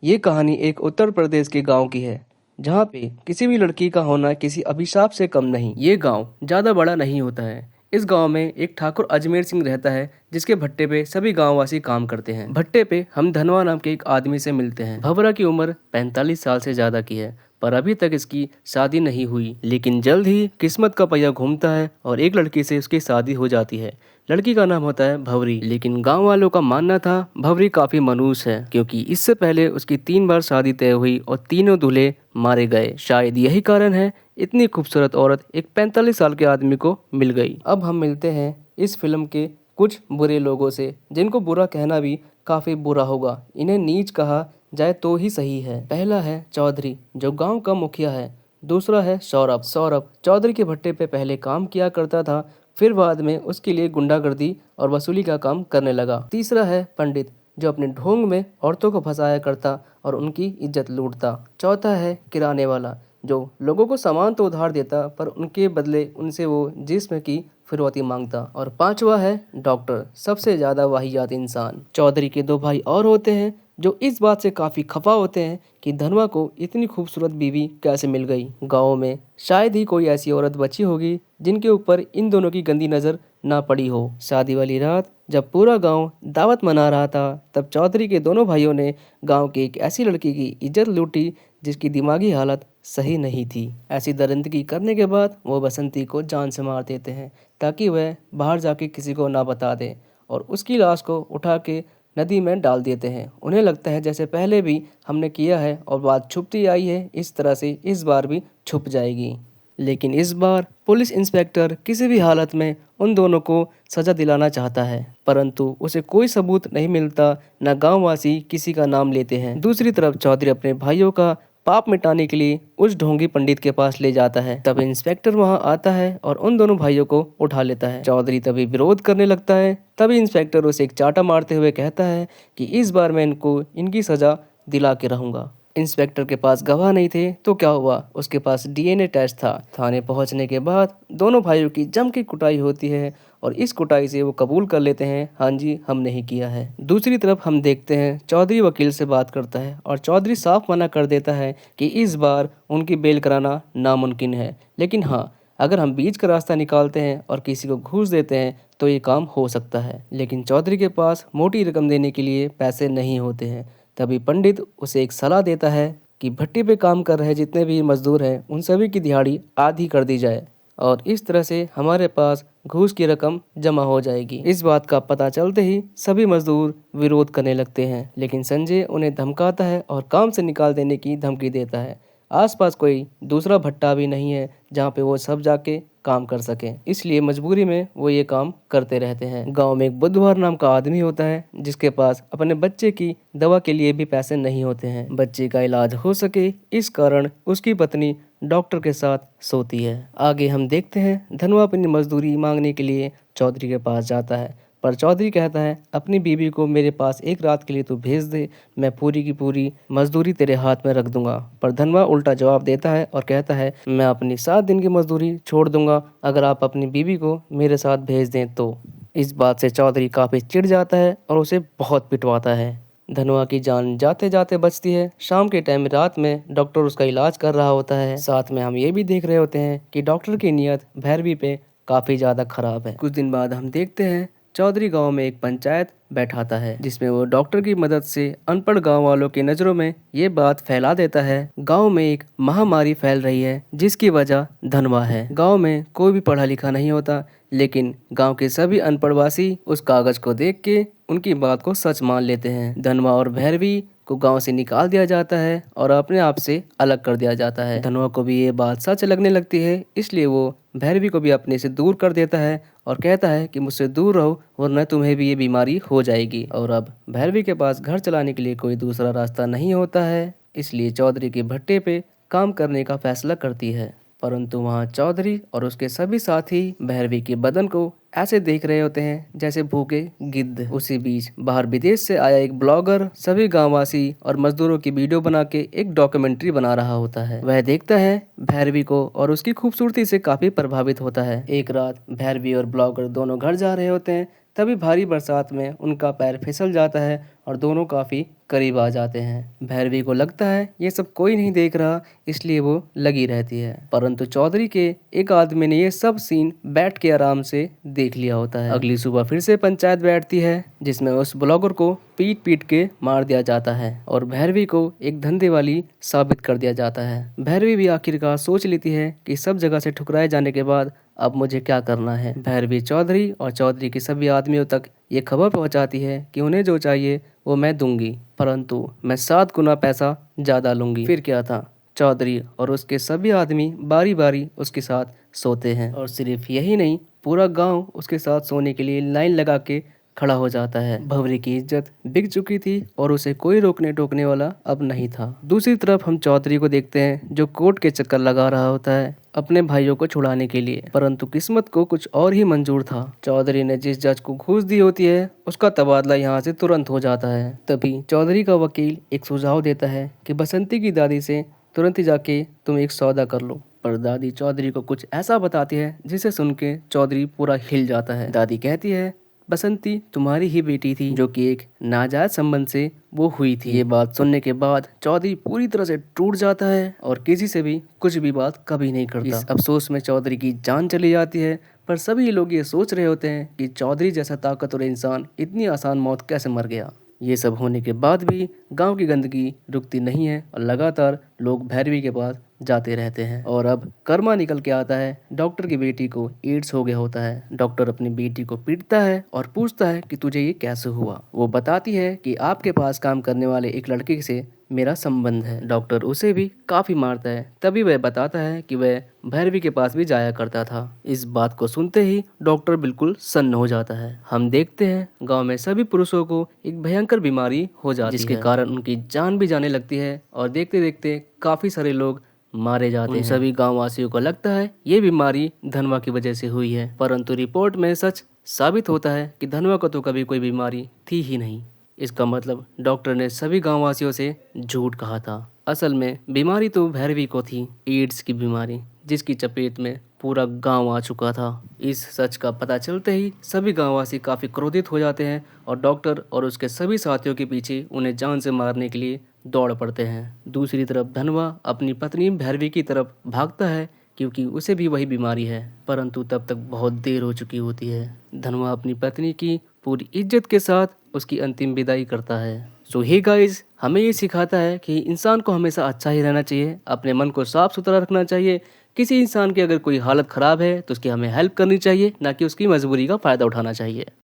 ये कहानी एक उत्तर प्रदेश के गांव की है, जहाँ पे किसी भी लड़की का होना किसी अभिशाप से कम नहीं। ये गांव ज्यादा बड़ा नहीं होता है। इस गांव में एक ठाकुर अजमेर सिंह रहता है, जिसके भट्टे पे सभी गांववासी काम करते हैं। भट्टे पे हम धनवा नाम के एक आदमी से मिलते हैं। भवरा की उम्र 45 साल से ज्यादा की है, पर अभी तक इसकी शादी नहीं हुई। लेकिन जल्द ही किस्मत का पहिया घूमता है और एक लड़की से उसकी शादी हो जाती है। लड़की का नाम होता है भवरी। लेकिन गांव वालों का मानना था भवरी काफी मनहूस है, क्योंकि इससे पहले उसकी 3 बार शादी तय हुई और तीनों दूल्हे मारे गए। शायद यही कारण है इतनी खूबसूरत औरत एक 45 साल के आदमी को मिल गई। अब हम मिलते हैं इस फिल्म के कुछ बुरे लोगों से, जिनको बुरा कहना भी काफी बुरा होगा। इन्हें नीच कहा जाए तो ही सही है। पहला है चौधरी, जो गांव का मुखिया है। दूसरा है सौरभ। सौरभ चौधरी के भट्टे पे पहले काम किया करता था, फिर बाद में उसके लिए गुंडागर्दी और वसूली का काम करने लगा। तीसरा है पंडित, जो अपने ढोंग में औरतों को फंसाया करता और उनकी इज्जत लूटता। चौथा है किराने वाला, जो लोगों को सामान तो उधार देता, पर उनके बदले उनसे वो जिस्म की फिरौती मांगता। और पांचवा है डॉक्टर, सबसे ज्यादा वाहियात इंसान। चौधरी के 2 भाई और होते हैं, जो इस बात से काफी खफा होते हैं कि धनवा को इतनी खूबसूरत बीवी कैसे मिल गई। गाँव में शायद ही कोई ऐसी औरत बची होगी जिनके ऊपर इन दोनों की गंदी नजर ना पड़ी हो। शादी वाली रात जब पूरा गांव दावत मना रहा था, तब चौधरी के दोनों भाइयों ने गांव की एक ऐसी लड़की की इज्जत लूटी जिसकी दिमागी हालत सही नहीं थी। ऐसी दरिंदगी करने के बाद वो बसंती को जान से मार देते हैं, ताकि वह बाहर जाके किसी को ना बता दे, और उसकी लाश को उठा के नदी में डाल देते हैं। उन्हें लगता है जैसे पहले भी हमने किया है और बात छुपती आई है, इस तरह से इस बार भी छुप जाएगी। लेकिन इस बार पुलिस इंस्पेक्टर किसी भी हालत में उन दोनों को सजा दिलाना चाहता है, परंतु उसे कोई सबूत नहीं मिलता, न गांववासी किसी का नाम लेते हैं। दूसरी तरफ चौधरी अपने भाइयों का पाप मिटाने के लिए उस ढोंगी पंडित के पास ले जाता है। तब इंस्पेक्टर वहां आता है और उन दोनों भाइयों को उठा लेता है। चौधरी तभी विरोध करने लगता है। तभी इंस्पेक्टर उसे एक चाटा मारते हुए कहता है कि इस बार मैं इनको इनकी सजा दिला के रहूंगा। इंस्पेक्टर के पास गवाह नहीं थे तो क्या हुआ, उसके पास डीएनए टेस्ट था। थाने पहुंचने के बाद दोनों भाइयों की जम की कुटाई होती है और इस कुटाई से वो कबूल कर लेते हैं, हाँ जी हमने ही किया है। दूसरी तरफ हम देखते हैं चौधरी वकील से बात करता है और चौधरी साफ मना कर देता है कि इस बार उनकी बेल कराना नामुमकिन है। लेकिन हाँ, अगर हम बीच का रास्ता निकालते हैं और किसी को घूस देते हैं तो ये काम हो सकता है। लेकिन चौधरी के पास मोटी रकम देने के लिए पैसे नहीं होते हैं। तभी पंडित उसे एक सलाह देता है कि भट्टी पे काम कर रहे जितने भी मजदूर हैं उन सभी की दिहाड़ी आधी कर दी जाए, और इस तरह से हमारे पास घूस की रकम जमा हो जाएगी। इस बात का पता चलते ही सभी मजदूर विरोध करने लगते हैं, लेकिन संजय उन्हें धमकाता है और काम से निकाल देने की धमकी देता है। आसपास कोई दूसरा भट्टा भी नहीं है जहाँ पे वो सब जाके काम कर सकें, इसलिए मजबूरी में वो ये काम करते रहते हैं। गांव में एक बुधवार नाम का आदमी होता है, जिसके पास अपने बच्चे की दवा के लिए भी पैसे नहीं होते हैं। बच्चे का इलाज हो सके इस कारण उसकी पत्नी डॉक्टर के साथ सोती है। आगे हम देखते हैं धनवा अपनी मजदूरी मांगने के लिए चौधरी के पास जाता है, पर चौधरी कहता है अपनी बीबी को मेरे पास एक रात के लिए तू भेज दे, मैं पूरी की पूरी मजदूरी तेरे हाथ में रख दूंगा। पर धनवा उल्टा जवाब देता है और कहता है मैं अपनी 7 दिन की मजदूरी छोड़ दूंगा अगर आप अपनी बीबी को मेरे साथ भेज दें तो। इस बात से चौधरी काफी चिढ़ जाता है और उसे बहुत पिटवाता है। धनवा की जान जाते जाते बचती है। शाम के टाइम रात में डॉक्टर उसका इलाज कर रहा होता है। साथ में हम ये भी देख रहे होते हैं कि डॉक्टर की नीयत भैरवी पे काफी ज्यादा खराब है। कुछ दिन बाद हम देखते हैं चौधरी गांव में एक पंचायत बैठाता है, जिसमें वो डॉक्टर की मदद से अनपढ़ गांव वालों की नजरों में ये बात फैला देता है गांव में एक महामारी फैल रही है जिसकी वजह धनवा है। गांव में कोई भी पढ़ा लिखा नहीं होता, लेकिन गांव के सभी अनपढ़वासी उस कागज को देख के उनकी बात को सच मान लेते हैं। धनवा और भैरवी को गांव से निकाल दिया जाता है और अपने आप से अलग कर दिया जाता है। धनवा को भी ये बात सच लगने लगती है, इसलिए वो भैरवी को भी अपने से दूर कर देता है और कहता है कि मुझसे दूर रहो वरना तुम्हें भी ये बीमारी हो जाएगी। और अब भैरवी के पास घर चलाने के लिए कोई दूसरा रास्ता नहीं होता है, इसलिए चौधरी के भट्टे पे काम करने का फैसला करती है। परंतु वहाँ चौधरी और उसके सभी साथी भैरवी के बदन को ऐसे देख रहे होते हैं जैसे भूखे गिद्ध। उसी बीच बाहर विदेश से आया एक ब्लॉगर सभी गांववासी और मजदूरों की वीडियो बना के एक डॉक्यूमेंट्री बना रहा होता है। वह देखता है भैरवी को और उसकी खूबसूरती से काफी प्रभावित होता है। एक रात भैरवी और ब्लॉगर दोनों घर जा रहे होते हैं, तभी भारी बरसात में उनका पैर फिसल जाता है और दोनों काफी करीब आ जाते हैं। भैरवी को लगता है ये सब कोई नहीं देख रहा, इसलिए वो लगी रहती है। परंतु चौधरी के एक आदमी ने ये सब सीन बैठ के आराम से देख लिया होता है। अगली सुबह फिर से पंचायत बैठती है, जिसमें उस ब्लॉगर को पीट पीट के मार दिया जाता है और भैरवी को एक धंधे वाली साबित कर दिया जाता है। भैरवी भी आखिरकार सोच लेती है कि सब जगह से ठुकराए जाने के बाद अब मुझे क्या करना है। भैरवी चौधरी और चौधरी के सभी आदमियों तक ये खबर पहुंचाती है कि उन्हें जो चाहिए वो मैं दूंगी, परंतु मैं 7 गुना पैसा ज्यादा लूंगी। फिर क्या था, चौधरी और उसके सभी आदमी बारी बारी उसके साथ सोते हैं और सिर्फ यही नहीं, पूरा गांव उसके साथ सोने के लिए लाइन लगा के खड़ा हो जाता है। भंवरी की इज्जत बिक चुकी थी और उसे कोई रोकने टोकने वाला अब नहीं था। दूसरी तरफ हम चौधरी को देखते हैं जो कोर्ट के चक्कर लगा रहा होता है अपने भाइयों को छुड़ाने के लिए, परंतु किस्मत को कुछ और ही मंजूर था। चौधरी ने जिस जज को घूस दी होती है उसका तबादला यहाँ से तुरंत हो जाता है। तभी चौधरी का वकील एक सुझाव देता है कि बसंती की दादी से तुरंत ही जाके तुम एक सौदा कर लो। पर दादी चौधरी को कुछ ऐसा बताती है जिसे सुन के चौधरी पूरा हिल जाता है। दादी कहती है बसंती तुम्हारी ही बेटी थी जो कि एक नाजायज संबंध से वो हुई थी। ये बात सुनने के बाद चौधरी पूरी तरह से टूट जाता है और किसी से भी कुछ भी बात कभी नहीं करता। इस अफसोस में चौधरी की जान चली जाती है, पर सभी लोग ये सोच रहे होते हैं कि चौधरी जैसा ताकतवर इंसान इतनी आसान मौत कैसे मर गया। ये सब होने के बाद भी गांव की गंदगी रुकती नहीं है और लगातार लोग भैरवी के पास जाते रहते हैं। और अब कर्मा निकल के आता है, डॉक्टर की बेटी को एड्स हो गया होता है। डॉक्टर अपनी बेटी को पीटता है और पूछता है कि तुझे ये कैसे हुआ। वो बताती है कि आपके पास काम करने वाले एक लड़के से मेरा संबंध है। डॉक्टर उसे भी काफी मारता है। तभी वह बताता है कि वह भैरवी के पास भी जाया करता था। इस बात को सुनते ही डॉक्टर बिल्कुल सन्न हो जाता है। हम देखते हैं गांव में सभी पुरुषों को एक भयंकर बीमारी हो जाती है, जिसके कारण उनकी जान भी जाने लगती है और देखते देखते काफी सारे लोग मारे जाते हैं। सभी गांव वासियों को लगता है ये बीमारी धनवा की वजह से हुई है, परंतु रिपोर्ट में सच साबित होता है कि धनवा को तो कभी कोई बीमारी थी ही नहीं। इसका मतलब डॉक्टर ने सभी गांव वासियों से झूठ कहा था। असल में बीमारी तो भैरवी को थी, एड्स की बीमारी, जिसकी चपेट में पूरा गांव आ चुका था। इस सच का पता चलते ही सभी गांववासी काफी क्रोधित हो जाते हैं और डॉक्टर और उसके सभी साथियों के पीछे उन्हें जान से मारने के लिए दौड़ पड़ते हैं। दूसरी तरफ धनवा अपनी पत्नी भैरवी की तरफ भागता है क्योंकि उसे भी वही बीमारी है, परंतु तब तक बहुत देर हो चुकी होती है। धनवा अपनी पत्नी की पूरी इज्जत के साथ उसकी अंतिम विदाई करता है। सो हे गाइस, हमें ये सिखाता है कि इंसान को हमेशा अच्छा ही रहना चाहिए, अपने मन को साफ सुथरा रखना चाहिए। किसी इंसान की अगर कोई हालत खराब है तो उसकी हमें हेल्प करनी चाहिए, ना कि उसकी मजबूरी का फायदा उठाना चाहिए।